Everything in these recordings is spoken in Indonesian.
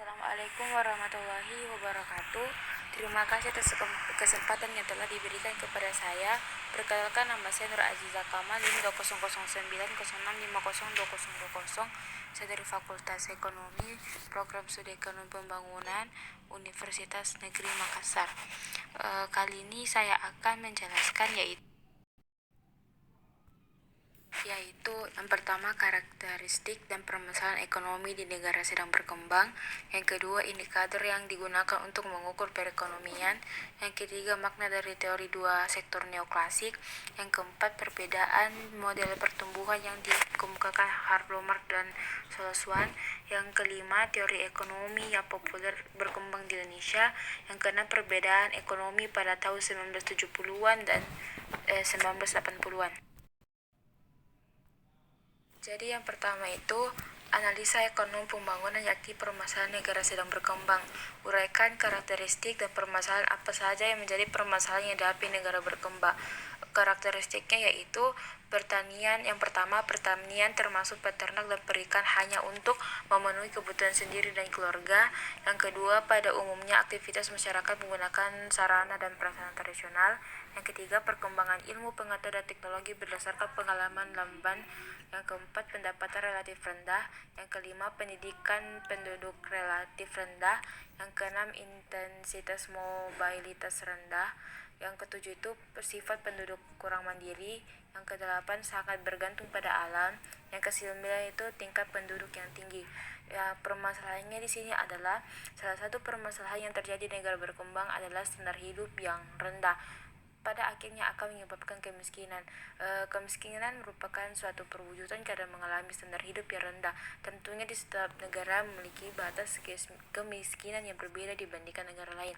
Assalamualaikum warahmatullahi wabarakatuh. Terima kasih atas kesempatan yang telah diberikan kepada saya. Perkenalkan, nama saya Nur Aziza Kamal, NIM 2009095020200. Saya dari Fakultas Ekonomi, Program Studi Ekonomi Pembangunan, Universitas Negeri Makassar. Kali ini saya akan menjelaskan yaitu yang pertama, karakteristik dan permasalahan ekonomi di negara sedang berkembang. Yang kedua, indikator yang digunakan untuk mengukur perekonomian. Yang ketiga, makna dari teori dua sektor neoklasik. Yang keempat, perbedaan model pertumbuhan yang dikemukakan Harlow Marx dan Solzhenitsyn. Yang kelima, teori ekonomi yang populer berkembang di Indonesia. Yang keenam, perbedaan ekonomi pada tahun 1970-an dan 1980-an. Jadi yang pertama itu analisa ekonomi pembangunan, yakni permasalahan negara sedang berkembang. Uraikan karakteristik dan permasalahan apa saja yang menjadi permasalahan yang dihadapi negara berkembang. Karakteristiknya yaitu pertanian. Yang pertama, pertanian termasuk peternak dan perikan hanya untuk memenuhi kebutuhan sendiri dan keluarga. Yang kedua, pada umumnya aktivitas masyarakat menggunakan sarana dan prasarana tradisional. Yang ketiga, perkembangan ilmu pengetahuan dan teknologi berdasarkan pengalaman lamban. Yang keempat, pendapatan relatif rendah. Yang kelima, pendidikan penduduk relatif rendah. Yang keenam, intensitas mobilitas rendah. Yang ketujuh itu sifat penduduk kurang mandiri. Yang kedelapan, sangat bergantung pada alam. Yang kesembilan itu tingkat penduduk yang tinggi. Ya, permasalahannya di sini adalah salah satu permasalahan yang terjadi di negara berkembang adalah standar hidup yang rendah. Pada akhirnya akan menyebabkan kemiskinan. Kemiskinan merupakan suatu perwujudan karena mengalami standar hidup yang rendah. Tentunya di setiap negara memiliki batas kemiskinan yang berbeda dibandingkan negara lain.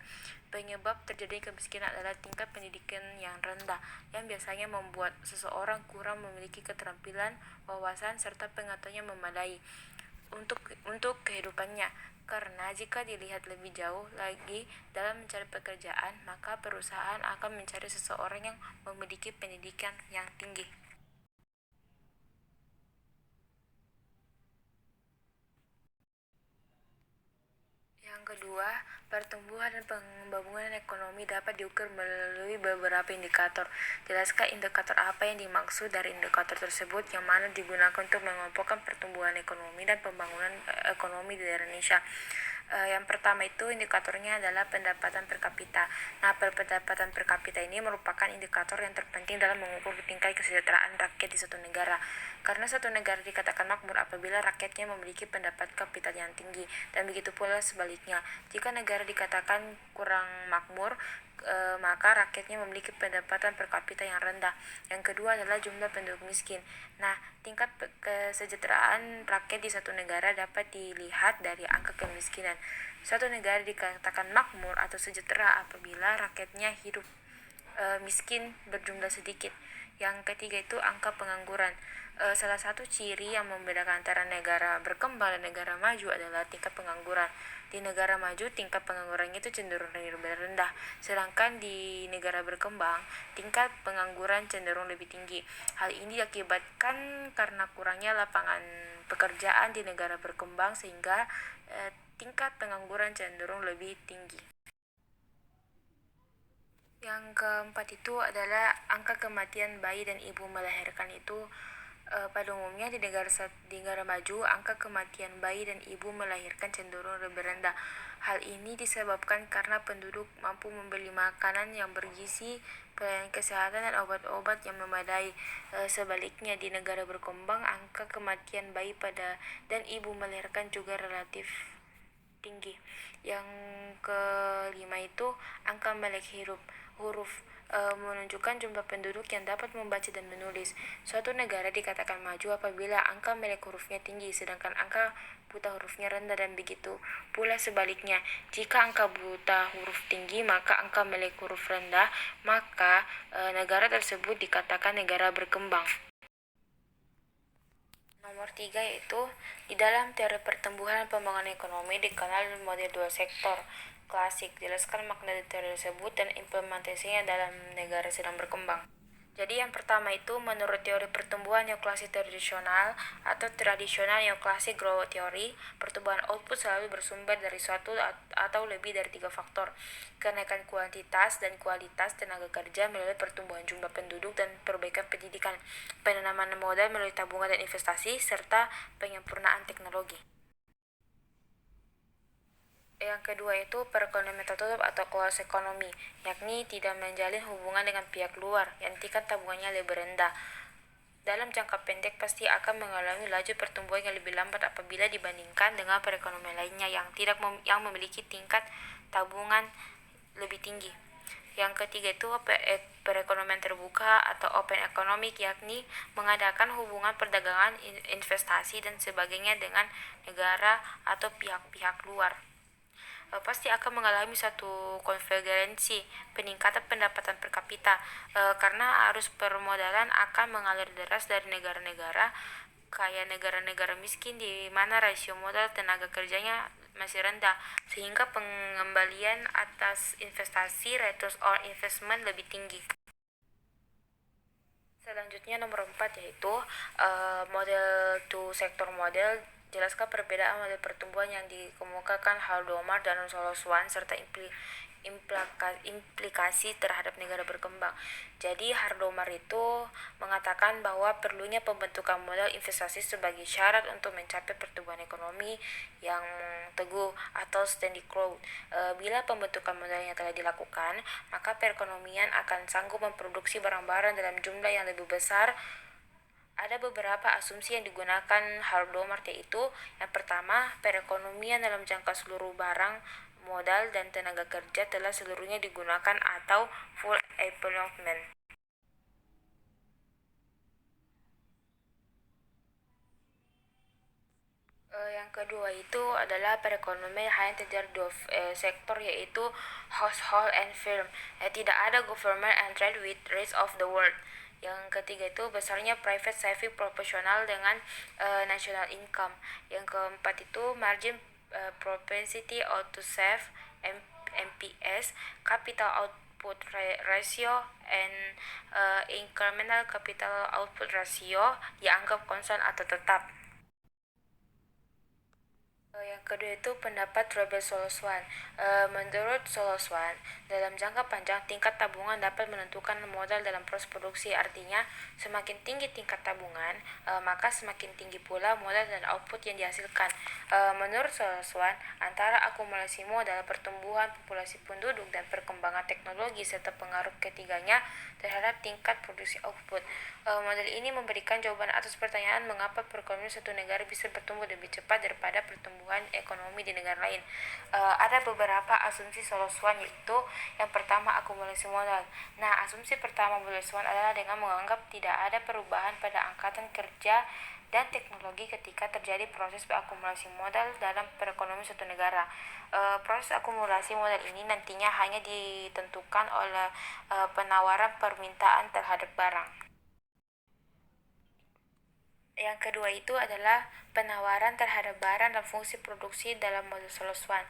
Penyebab terjadi kemiskinan adalah tingkat pendidikan yang rendah, yang biasanya membuat seseorang kurang memiliki keterampilan, wawasan, serta pengetahuan yang memadai untuk kehidupannya. Karena jika dilihat lebih jauh lagi dalam mencari pekerjaan, maka perusahaan akan mencari seseorang yang memiliki pendidikan yang tinggi. Yang kedua, pertumbuhan dan pembangunan ekonomi dapat diukur melalui beberapa indikator. Jelaskan indikator apa yang dimaksud dari indikator tersebut, yang mana digunakan untuk mengelompokkan pertumbuhan ekonomi dan pembangunan ekonomi di Indonesia. Yang pertama itu indikatornya adalah pendapatan per kapita. Nah, pendapatan per kapita ini merupakan indikator yang terpenting dalam mengukur tingkat kesejahteraan rakyat di suatu negara. Karena suatu negara dikatakan makmur apabila rakyatnya memiliki pendapat kapital yang tinggi, dan begitu pula sebaliknya. Jika negara dikatakan kurang makmur, maka rakyatnya memiliki pendapatan per kapita yang rendah. Yang kedua adalah jumlah penduduk miskin. Nah, tingkat kesejahteraan rakyat di satu negara dapat dilihat dari angka kemiskinan. Suatu negara dikatakan makmur atau sejahtera apabila rakyatnya hidup miskin berjumlah sedikit. Yang ketiga itu angka pengangguran. Salah satu ciri yang membedakan antara negara berkembang dan negara maju adalah tingkat pengangguran. Di negara maju tingkat penganggurannya itu cenderung lebih rendah, sedangkan di negara berkembang tingkat pengangguran cenderung lebih tinggi. Hal ini diakibatkan karena kurangnya lapangan pekerjaan di negara berkembang, sehingga tingkat pengangguran cenderung lebih tinggi. Yang keempat itu adalah angka kematian bayi dan ibu melahirkan itu pada umumnya di negara maju, angka kematian bayi dan ibu melahirkan cenderung lebih rendah. Hal ini disebabkan karena penduduk mampu membeli makanan yang bergizi, pelayanan kesehatan, dan obat-obat yang memadai. Sebaliknya, di negara berkembang, angka kematian bayi dan ibu melahirkan juga relatif tinggi. Yang kelima itu angka melek huruf menunjukkan jumlah penduduk yang dapat membaca dan menulis. Suatu negara dikatakan maju apabila angka melek hurufnya tinggi, sedangkan angka buta hurufnya rendah, dan begitu pula sebaliknya. Jika angka buta huruf tinggi maka angka melek huruf rendah, maka negara tersebut dikatakan negara berkembang. Nomor 3 yaitu di dalam teori pertumbuhan dan pembangunan ekonomi dikenal model dua sektor klasik. Jelaskan makna dari teori tersebut dan implementasinya dalam negara sedang berkembang. Jadi yang pertama itu menurut teori pertumbuhan neoklasik tradisional atau tradisional neoklasik growth theory, pertumbuhan output selalu bersumber dari suatu atau lebih dari 3 faktor. Kenaikan kuantitas dan kualitas tenaga kerja melalui pertumbuhan jumlah penduduk dan perbaikan pendidikan, penanaman modal melalui tabungan dan investasi, serta penyempurnaan teknologi. Yang kedua itu perekonomian tertutup atau closed economy, yakni tidak menjalin hubungan dengan pihak luar yang tingkat tabungannya lebih rendah. Dalam jangka pendek pasti akan mengalami laju pertumbuhan yang lebih lambat apabila dibandingkan dengan perekonomian lainnya yang tidak yang memiliki tingkat tabungan lebih tinggi. Yang ketiga itu perekonomian terbuka atau open economic, yakni mengadakan hubungan perdagangan, investasi dan sebagainya dengan negara atau pihak-pihak luar. Pasti akan mengalami satu konvergensi peningkatan pendapatan per kapita, karena arus permodalan akan mengalir deras dari negara-negara kaya negara-negara miskin di mana rasio modal tenaga kerjanya masih rendah, sehingga pengembalian atas investasi return on investment lebih tinggi. Selanjutnya nomor 4 yaitu model to sektor model. Jelaskan perbedaan model pertumbuhan yang dikemukakan Hardomar dan Soloswan serta implikasi terhadap negara berkembang. Jadi Hardomar itu mengatakan bahwa perlunya pembentukan model investasi sebagai syarat untuk mencapai pertumbuhan ekonomi yang teguh atau steady growth. Bila pembentukan modelnya telah dilakukan, maka perekonomian akan sanggup memproduksi barang-barang dalam jumlah yang lebih besar. Ada beberapa asumsi yang digunakan Hardomar, yaitu yang pertama, perekonomian dalam jangka seluruh barang, modal, dan tenaga kerja telah seluruhnya digunakan atau full employment. Yang kedua itu adalah perekonomian hanya terjadi dua sektor, yaitu household and firm. Tidak ada government and trade with rest of the world. Yang ketiga itu besarnya private saving proporsional dengan national income. Yang keempat itu margin propensity to save MPS, capital output ratio, and incremental capital output ratio dianggap konstan atau tetap. Yang kedua itu pendapat Robert Soloswan. Menurut Soloswan, dalam jangka panjang tingkat tabungan dapat menentukan modal dalam proses produksi. Artinya, semakin tinggi tingkat tabungan, maka semakin tinggi pula modal dan output yang dihasilkan. Menurut Soloswan, antara akumulasi modal, pertumbuhan populasi penduduk, dan perkembangan teknologi serta pengaruh ketiganya terhadap tingkat produksi output. Model ini memberikan jawaban atas pertanyaan mengapa perekonomian satu negara bisa bertumbuh lebih cepat daripada pertumbuhan ekonomi di negara lain. Ada beberapa asumsi Soloswan, yaitu yang pertama akumulasi modal. Nah, asumsi pertama Soloswan adalah dengan menganggap tidak ada perubahan pada angkatan kerja dan teknologi ketika terjadi proses akumulasi modal dalam perekonomian suatu negara. Proses akumulasi modal ini nantinya hanya ditentukan oleh penawaran permintaan terhadap barang. Yang kedua itu adalah penawaran terhadap barang dan fungsi produksi dalam model Soloswan.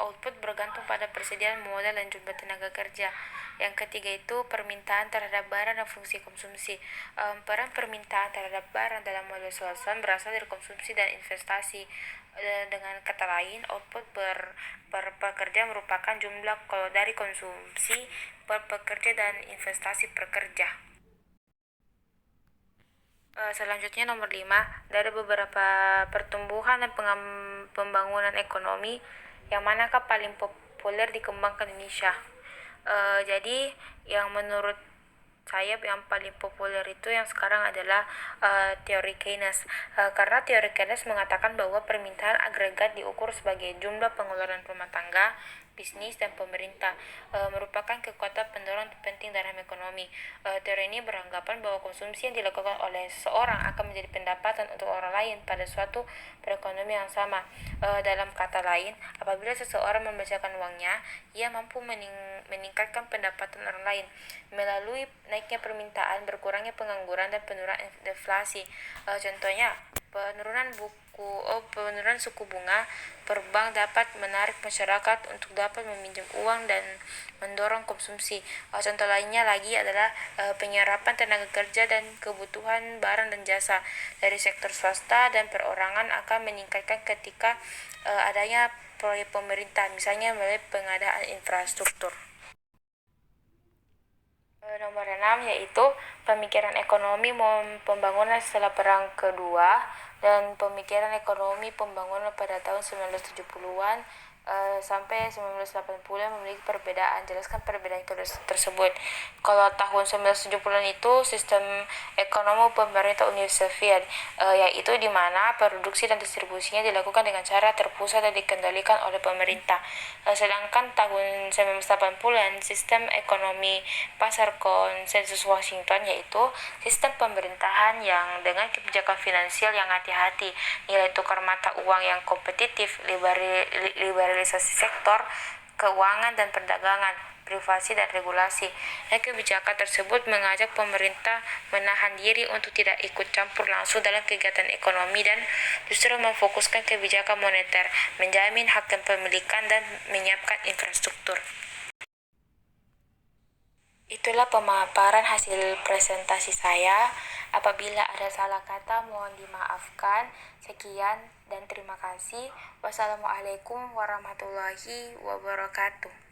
Output bergantung pada persediaan modal dan jumlah tenaga kerja. Yang ketiga itu permintaan terhadap barang dan fungsi konsumsi. Peran permintaan terhadap barang dalam model Soloswan berasal dari konsumsi dan investasi. Dengan kata lain, output per pekerja merupakan jumlah dari konsumsi per pekerja dan investasi per kerja. Selanjutnya nomor 5, dari beberapa pertumbuhan dan pembangunan ekonomi, yang manakah paling populer dikembangkan Indonesia? Jadi yang menurut saya yang paling populer itu yang sekarang adalah teori Keynes, karena teori Keynes mengatakan bahwa permintaan agregat diukur sebagai jumlah pengeluaran rumah tangga, bisnis, dan pemerintah, merupakan kekuatan pendorong penting dalam ekonomi. Teori ini beranggapan bahwa konsumsi yang dilakukan oleh seseorang akan menjadi pendapatan untuk orang lain pada suatu perekonomian yang sama. Dalam kata lain, apabila seseorang membelanjakan uangnya, ia mampu meningkatkan pendapatan orang lain melalui naiknya permintaan, berkurangnya pengangguran, dan penurunan deflasi. Contohnya, penurunan suku bunga perbank dapat menarik masyarakat untuk dapat meminjam uang dan mendorong konsumsi. Contoh lainnya lagi adalah penyerapan tenaga kerja dan kebutuhan barang dan jasa dari sektor swasta dan perorangan akan meningkatkan ketika adanya proyek pemerintah, misalnya melalui pengadaan infrastruktur. Nomor 6 yaitu pemikiran ekonomi pembangunan setelah Perang Kedua dan pemikiran ekonomi pembangunan pada tahun 1970-an sampai 1980 memiliki perbedaan. Jelaskan perbedaan tersebut. Kalau tahun 1970-an itu sistem ekonomi pemerintah Uni Soviet, yaitu di mana produksi dan distribusinya dilakukan dengan cara terpusat dan dikendalikan oleh pemerintah. Sedangkan tahun 1980-an sistem ekonomi pasar konsensus Washington, yaitu sistem pemerintahan yang dengan kebijakan finansial yang hati-hati, nilai tukar mata uang yang kompetitif, liberalisasi sektor keuangan dan perdagangan, privasi dan regulasi. Kebijakan tersebut mengajak pemerintah menahan diri untuk tidak ikut campur langsung dalam kegiatan ekonomi dan justru memfokuskan kebijakan moneter, menjamin hak kepemilikan dan menyiapkan infrastruktur. Itulah pemaparan hasil presentasi saya. Apabila ada salah kata, mohon dimaafkan. Sekian dan terima kasih. Wassalamualaikum warahmatullahi wabarakatuh.